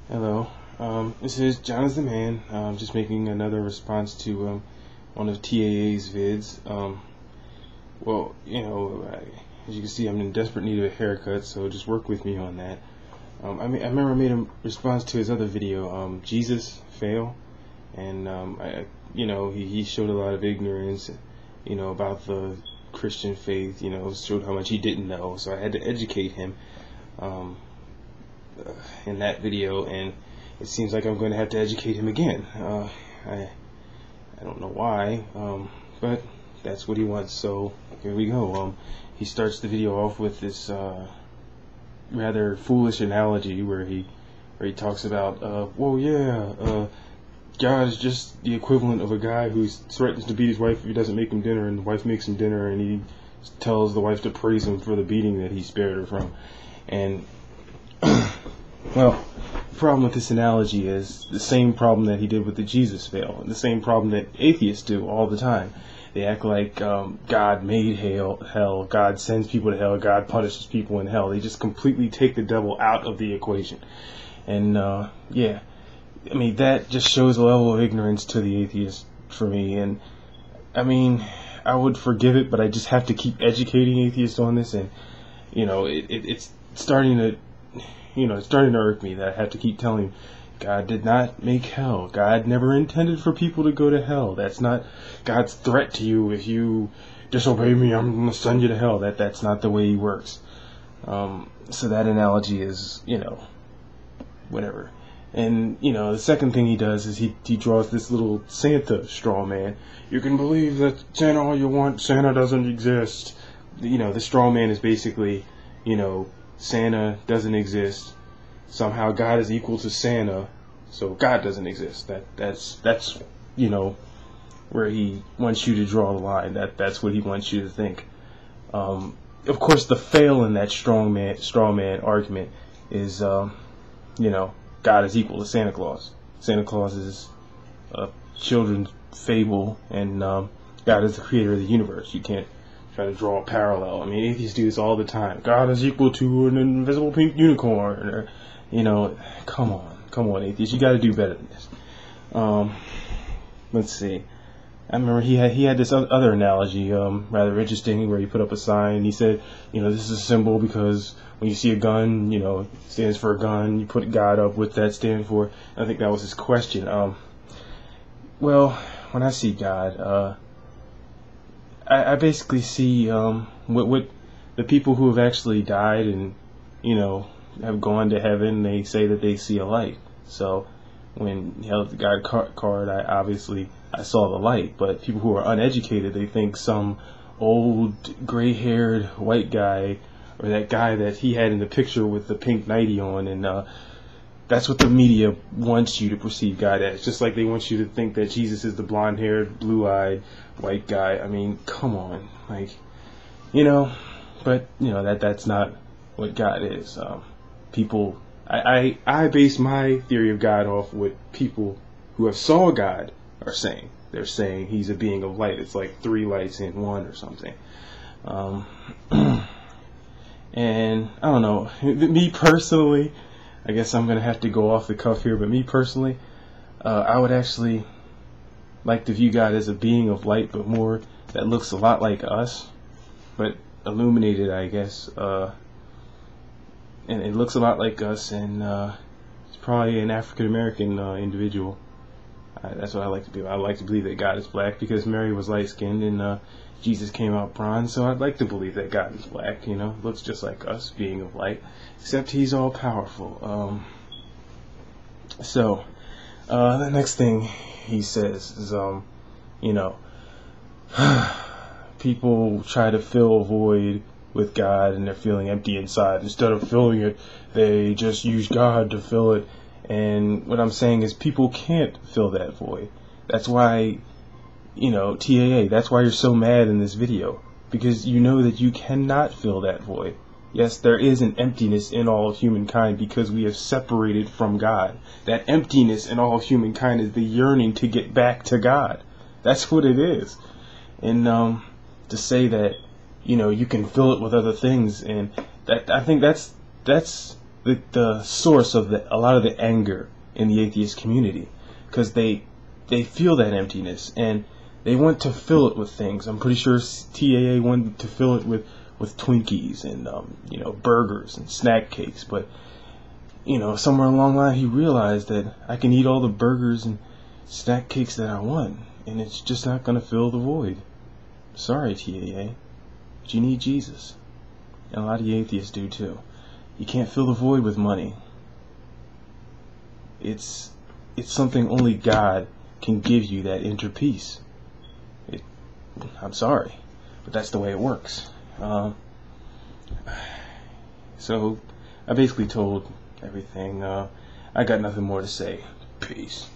Hello, this is John is the Man. Just making another response to one of TAA's vids. As you can see, I'm in desperate need of a haircut, so just work with me on that. I remember I made a response to his other video, Jesus Fail, and he showed a lot of ignorance, about the Christian faith, showed how much he didn't know, so I had to educate him. In that video, and it seems like I'm going to have to educate him again. I don't know why, but that's what he wants, so here we go. He starts the video off with this rather foolish analogy where he talks about, God is just the equivalent of a guy who threatens to beat his wife if he doesn't make him dinner, and the wife makes him dinner, and he tells the wife to praise him for the beating that he spared her from. And well, the problem with this analogy is the same problem that he did with the Jesus fail, and the same problem that atheists do all the time. They act like God made hell, God sends people to hell, God punishes people in hell. They just completely take the devil out of the equation. And that just shows a level of ignorance to the atheist for me. And I would forgive it, but I just have to keep educating atheists on this, and it's starting to irk me that I have to keep telling him, God did not make hell. God never intended for people to go to hell. That's not God's threat to you. If you disobey me, I'm going to send you to hell. That's not the way he works. So that analogy is, whatever. And, the second thing he does is he draws this little Santa straw man. You can believe that Santa all you want. Santa doesn't exist. The straw man is basically, Santa doesn't exist. Somehow God is equal to Santa, so God doesn't exist. That's where he wants you to draw the line. That's what he wants you to think. Of course, the fail in that straw man argument is God is equal to Santa Claus. Santa Claus is a children's fable, and God is the creator of the universe. You can't try to draw a parallel. Atheists do this all the time. God is equal to an invisible pink unicorn. Or, come on, atheists. You got to do better than this. Let's see. I remember he had this other analogy, rather interesting, where he put up a sign. He said, this is a symbol because when you see a gun, it stands for a gun. You put God up with that stand for. I think that was his question. Well, when I see God, I basically see what the people who have actually died and have gone to heaven. They say that they see a light. So when he held the God card, I saw the light. But people who are uneducated, they think some old gray-haired white guy, or that guy that he had in the picture with the pink nightie on, and that's what the media wants you to perceive God as. Just like they want you to think that Jesus is the blonde-haired, blue-eyed white guy. Come on, but that's not what God is. I base my theory of God off what people who have saw God are saying. They're saying he's a being of light. It's like 3 lights in one or something. And I don't know. Me personally, I guess I'm gonna have to go off the cuff here. But me personally, I would actually like to view God as a being of light, but more that looks a lot like us, but illuminated, I guess. And it looks a lot like us, and it's probably an African American individual. That's what I like to believe. I like to believe that God is black because Mary was light skinned and Jesus came out bronze. So I'd like to believe that God is black. Looks just like us, being of light, except he's all powerful. The next thing he says is, people try to fill a void with God and they're feeling empty inside. Instead of filling it, they just use God to fill it. And what I'm saying is people can't fill that void. That's why, TAA, that's why you're so mad in this video. Because you know that you cannot fill that void. Yes, there is an emptiness in all of humankind because we have separated from God. That emptiness in all of humankind is the yearning to get back to God. That's what it is. And to say that, you can fill it with other things, and that I think that's the source of a lot of the anger in the atheist community, because they feel that emptiness and they want to fill it with things. I'm pretty sure TAA wanted to fill it with Twinkies and burgers and snack cakes, but somewhere along the line he realized that I can eat all the burgers and snack cakes that I want, and it's just not going to fill the void. Sorry, TAA, but you need Jesus, and a lot of you atheists do too. You can't fill the void with money. It's something only God can give you, that inner peace. I'm sorry, but that's the way it works. So I basically told everything. I got nothing more to say. Peace.